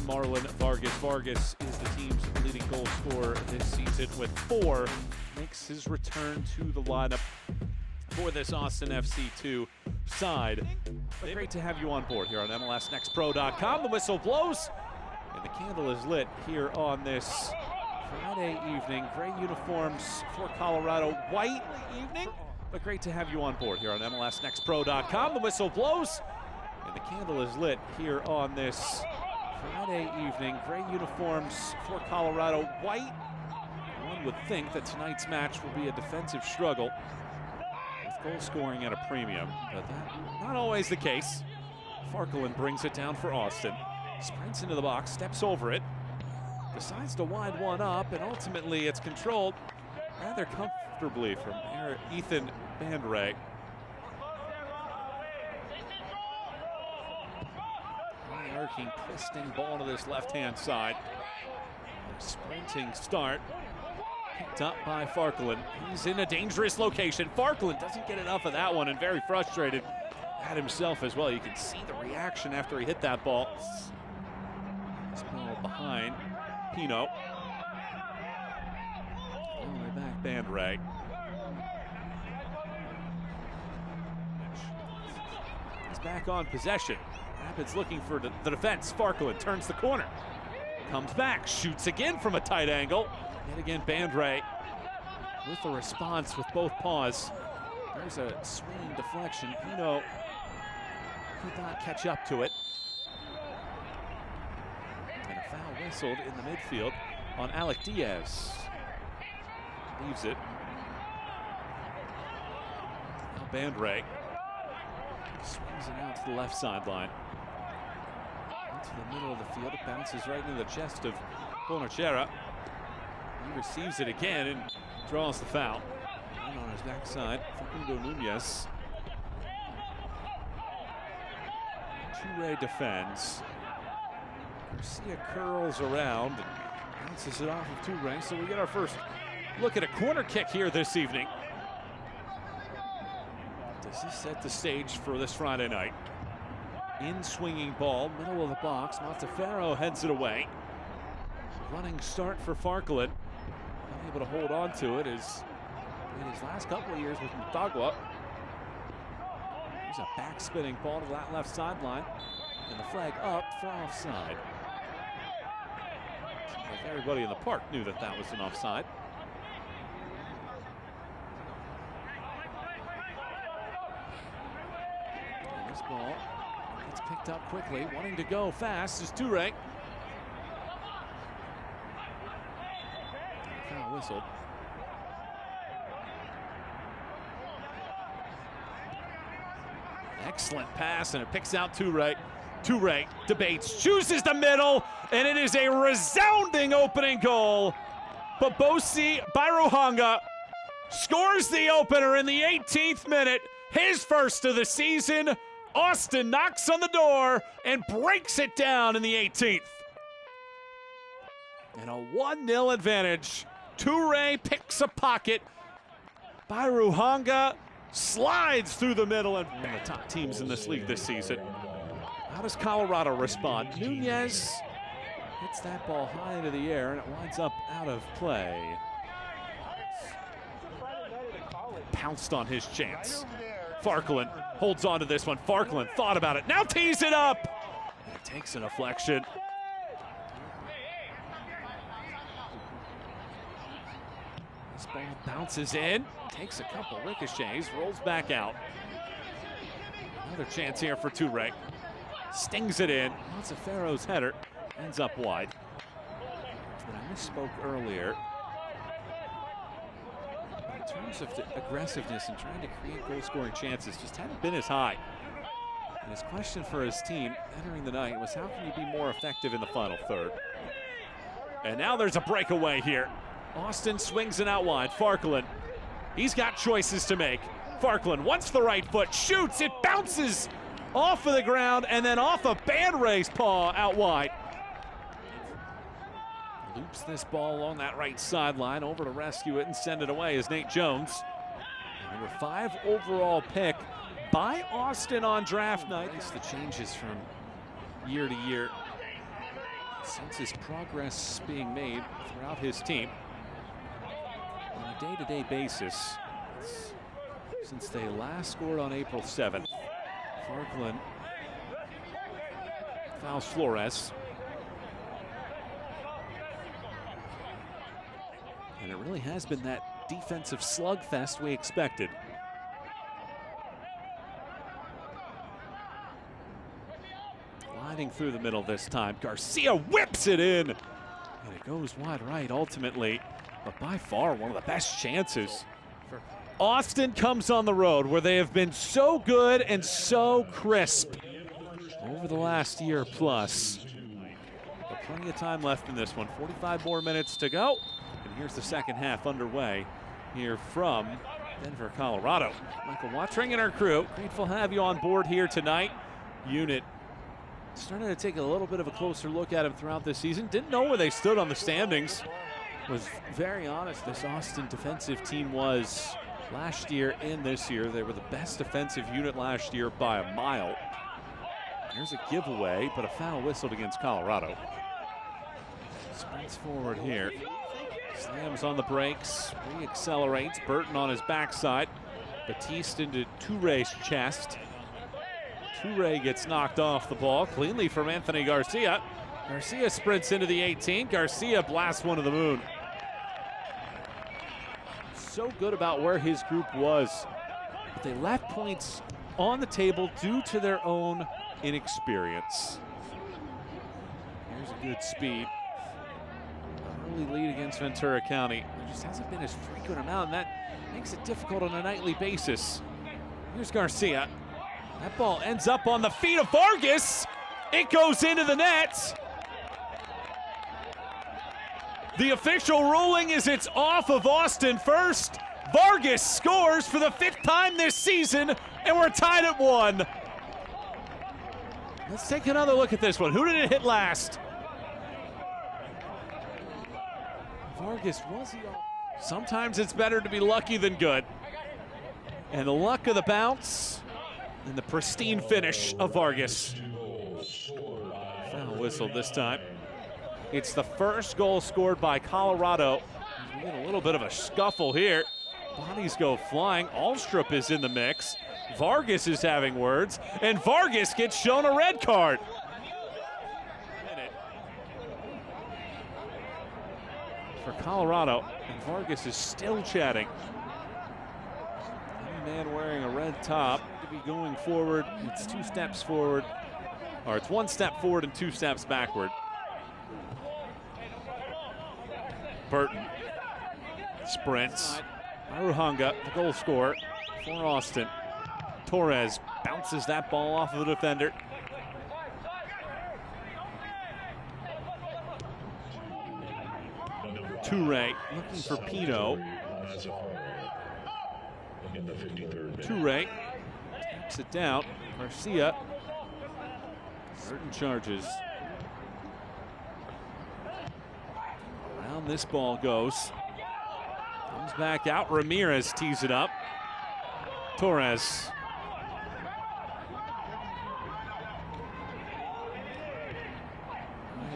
and Marlon Vargas. Vargas is the team's leading goal scorer this season with 4. Makes his return to the lineup for this Austin FC2 side. But great to have you on board here on MLSNextPro.com. The whistle blows and the candle is lit here on this Friday evening. Gray uniforms for Colorado, white evening. But great to have you on board here on MLSNextPro.com. The whistle blows and the candle is lit here on this Friday evening. Gray uniforms for Colorado, white. One would think that tonight's match will be a defensive struggle with goal scoring at a premium, but that's not always the case. Farkelin brings it down for Austin. Sprints into the box, steps over it, decides to wind one up, and ultimately it's controlled rather comfortably from Ethan Bandray. Arcing, twisting ball to this left-hand side. A sprinting start. Picked up by Farkelin. He's in a dangerous location. Farkelin doesn't get enough of that one and very frustrated at himself as well. You can see the reaction after he hit that ball. This ball behind Pino. All the way back, Bandray. He's back on possession. Rapids looking for the defense. Farkelin turns the corner. Comes back, shoots again from a tight angle. Yet again, Bandray with the response with both paws. There's a swinging deflection. Pino could not catch up to it. And a foul whistled in the midfield on Alec Diaz. Leaves it. Now Bandray swings it out to the left sideline. Into the middle of the field. It bounces right into the chest of Bonachera. He receives it again and draws the foul. And on his backside, Facundo Nunez. Toure defends. Garcia curls around and bounces it off of Toure. So we get our first look at a corner kick here this evening. Does this set the stage for this Friday night? In swinging ball, middle of the box. Monteferro heads it away. Running start for Farkelin. Unable to hold on to it as in his last couple of years with Motagua. There's a back spinning ball to that left sideline. And the flag up for offside. Seems like everybody in the park knew that that was an offside. And this ball gets picked up quickly, wanting to go fast is Toure. Foul whistled. Excellent pass, and it picks out Toure. Toure debates, chooses the middle, and it is a resounding opening goal. Babosi Bairuhanga scores the opener in the 18th minute, his first of the season. Austin knocks on the door and breaks it down in the 18th. And a 1-0 advantage. Toure picks a pocket. Bairuhanga slides through the middle, and one of the top teams in this league this season. How does Colorado respond? Nunez hits that ball high into the air, and it winds up out of play. Pounced on his chance. Farkelin holds on to this one. Farkelin thought about it. Now tees it up. And it takes a deflection. This ball bounces in. Takes a couple ricochets. Rolls back out. Another chance here for Toure. Stings it in. Monteferro's header ends up wide. And I misspoke earlier. In terms of the aggressiveness and trying to create goal-scoring chances, just hadn't been as high. And his question for his team entering the night was, how can you be more effective in the final third? And now there's a breakaway here. Austin swings it out wide. Farkelin, he's got choices to make. Farkelin wants the right foot, shoots, it bounces off of the ground and then off of Bandray's paw out wide. Loops this ball along that right sideline. Over to rescue it and send it away is Nate Jones. Number 5 overall pick by Austin on draft night. It's the changes from year to year. senses progress being made throughout his team on a day-to-day basis since they last scored on April 7th. Farkland fouls Flores. And it really has been that defensive slugfest we expected. Gliding through the middle this time. Garcia whips it in. And it goes wide right ultimately. But by far one of the best chances. Austin comes on the road where they have been so good and so crisp over the last year plus. But plenty of time left in this one. 45 more minutes to go. And here's the second half underway here from Denver, Colorado. Michael Watring and our crew, grateful to have you on board here tonight. Unit starting to take a little bit of a closer look at him throughout this season. Didn't know where they stood on the standings. Was very honest, this Austin defensive team was last year and this year. They were the best defensive unit last year by a mile. There's a giveaway, but a foul whistled against Colorado. Sprints forward here. Slams on the brakes, re-accelerates. Burton on his backside. Batiste into Touré's chest. Touré gets knocked off the ball cleanly from Anthony Garcia. Garcia sprints into the 18. Garcia blasts one to the moon. So good about where his group was, but they left points on the table due to their own inexperience. Here's a good speed. Early lead against Ventura County. There just hasn't been as frequent amount, and that makes it difficult on a nightly basis. Here's Garcia. That ball ends up on the feet of Vargas. It goes into the net. The official ruling is it's off of Austin first. Vargas scores for the 5th time this season, and we're tied at 1. Let's take another look at this one. Who did it hit last? Vargas, was he off? Sometimes it's better to be lucky than good. And the luck of the bounce and the pristine finish of Vargas. Foul whistle this time. It's the first goal scored by Colorado. We get a little bit of a scuffle here. Bodies go flying. Alstrup is in the mix. Vargas is having words, and Vargas gets shown a red card. For Colorado, and Vargas is still chatting. Any man wearing a red top to be going forward. It's 2 steps forward, or it's 1 step forward and 2 steps backward. Burton sprints. Aruhanga, the goal scorer for Austin. Torres bounces that ball off of the defender. Touré looking for Pino. Touré taps it down. Garcia. Burton charges. Around this ball goes. Comes back out. Ramirez tees it up. Torres.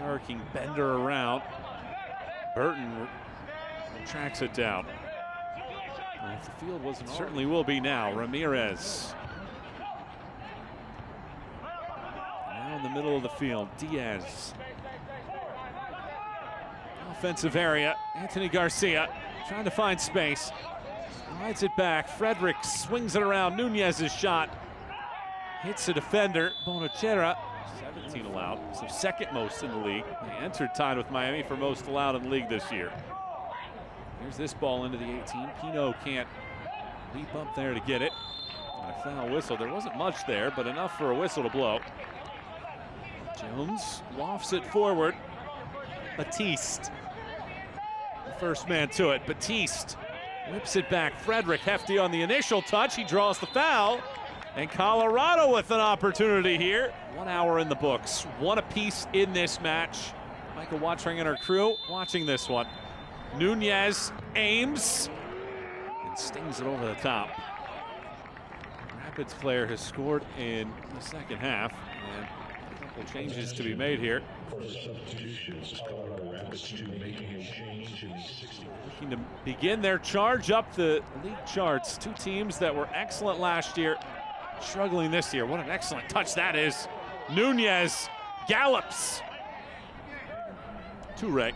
High-arcing bender around. Burton tracks it down. And if the field wasn't, certainly will be now. Ramirez. Now in the middle of the field, Diaz. Offensive area, Anthony Garcia trying to find space. Slides it back. Frederick swings it around. Nunez's shot hits the defender. Bonachera. 17 allowed, so 2nd most in the league. They entered tied with Miami for most allowed in the league this year. Here's this ball into the 18. Pino can't leap up there to get it. And a foul whistle. There wasn't much there, but enough for a whistle to blow. Jones lofts it forward. Batiste. The first man to it. Batiste whips it back. Frederick hefty on the initial touch. He draws the foul. And Colorado with an opportunity here. 1 hour in the books. 1 apiece in this match. Michael Watring and our crew watching this one. Nunez aims and stings it over the top. Rapids player has scored in the second half. And A couple changes to be made here. Looking to begin their charge up the league charts. Two teams that were excellent last year, struggling this year. What an excellent touch that is. Nunez gallops. Toure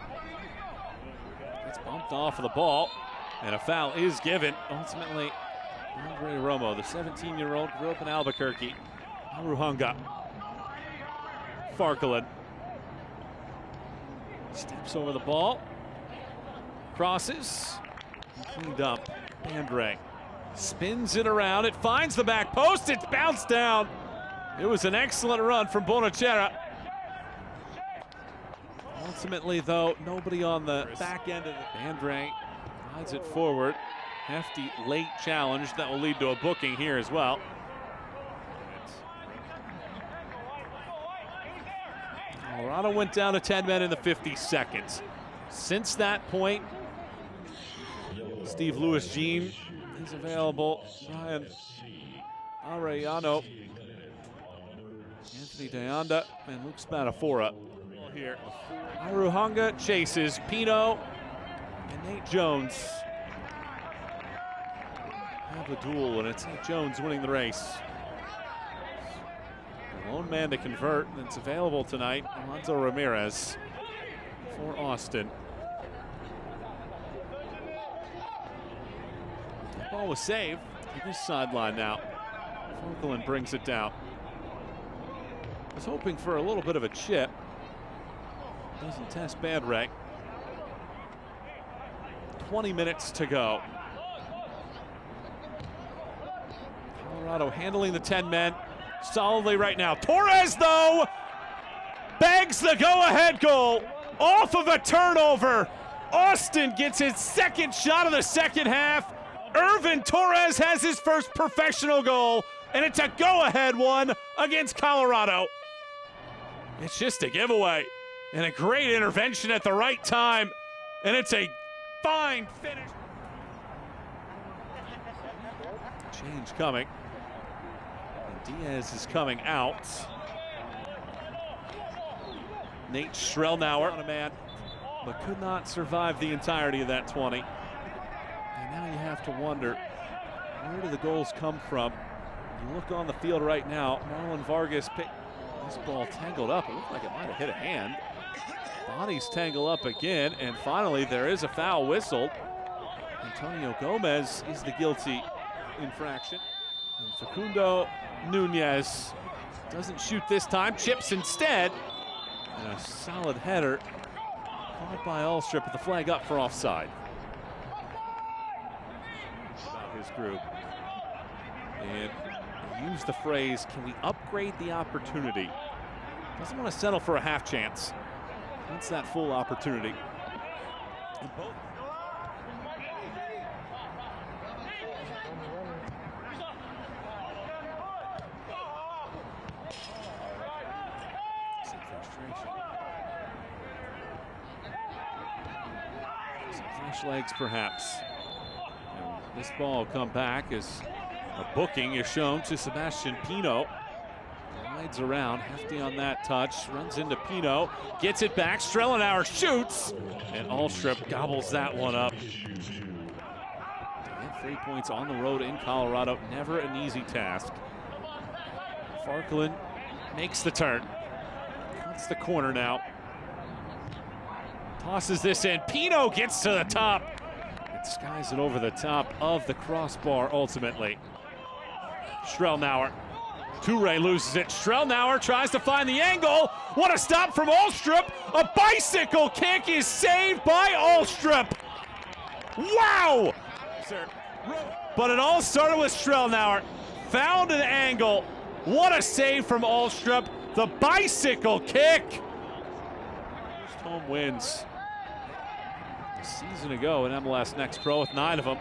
gets bumped off of the ball, and a foul is given. Ultimately, Andre Romo, the 17-year-old, grew up in Albuquerque. Ruhanga. Farkalin steps over the ball, crosses, cleaned up. Andre spins it around, it finds the back post, it's bounced down. It was an excellent run from Bonachera. Ultimately, though, nobody on the back end of it. Andre rides it forward. Hefty late challenge that will lead to a booking here as well. Colorado went down to 10 men in the 52nd. Since that point, Steve Lewis-Jean is available. Brian Arellano, Anthony Deanda, and Luke Spadafora here. Ruhanga chases Pino and Nate Jones have a duel, and it's Nate Jones winning the race. The lone man to convert that's available tonight, Alonso Ramirez for Austin. The ball was saved to this sideline now. Farkalin brings it down. Was hoping for a little bit of a chip. Doesn't test Badreg. 20 minutes to go. Colorado handling the 10 men solidly right now. Torres, though, bags the go-ahead goal off of a turnover. Austin gets his second shot of the second half. Irvin Torres has his first professional goal, and it's a go-ahead one against Colorado. It's just a giveaway and a great intervention at the right time, and it's a fine finish. Change coming. And Diaz is coming out. Nate Strelnauer on a man, but could not survive the entirety of that 20. And now you have to wonder, where do the goals come from? You look on the field right now, Marlon Vargas picked this ball tangled up. It looked like it might have hit a hand. Bodies tangle up again, and finally there is a foul whistled. Antonio Gomez is the guilty infraction. And Facundo Nunez doesn't shoot this time, chips instead. And a solid header caught by Alstrip with the flag up for offside. About his group. And use the phrase, can we upgrade the opportunity? Doesn't want to settle for a half chance. Wants that full opportunity. Some frustration. Some fresh legs, perhaps. And this ball will come back as a booking is shown to Sebastian Pino. Rides around, hefty on that touch, runs into Pino, gets it back, Strelnauer shoots, and Alstrip gobbles that one up. To get 3 points on the road in Colorado, never an easy task. Farkalin makes the turn, cuts the corner now. Tosses this in, Pino gets to the top. And skies it over the top of the crossbar ultimately. Strelnauer. Toure loses it. Strelnauer tries to find the angle. What a stop from Alstrip. A bicycle kick is saved by Alstrip. Wow! But it all started with Strelnauer. Found an angle. What a save from Alstrip. The bicycle kick. First home wins a season ago in MLS Next Pro with 9 of them.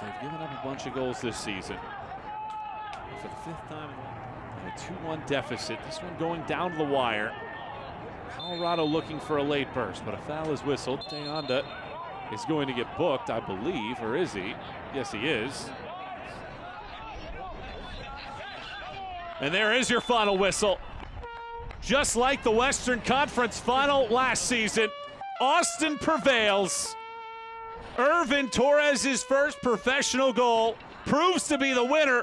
They've given up a bunch of goals this season. For the 5th time, a 2-1 deficit. This one going down to the wire. Colorado looking for a late burst, but a foul is whistled. Deanda is going to get booked, I believe, or is he? Yes, he is. And there is your final whistle. Just like the Western Conference final last season, Austin prevails. Irvin Torres' first professional goal proves to be the winner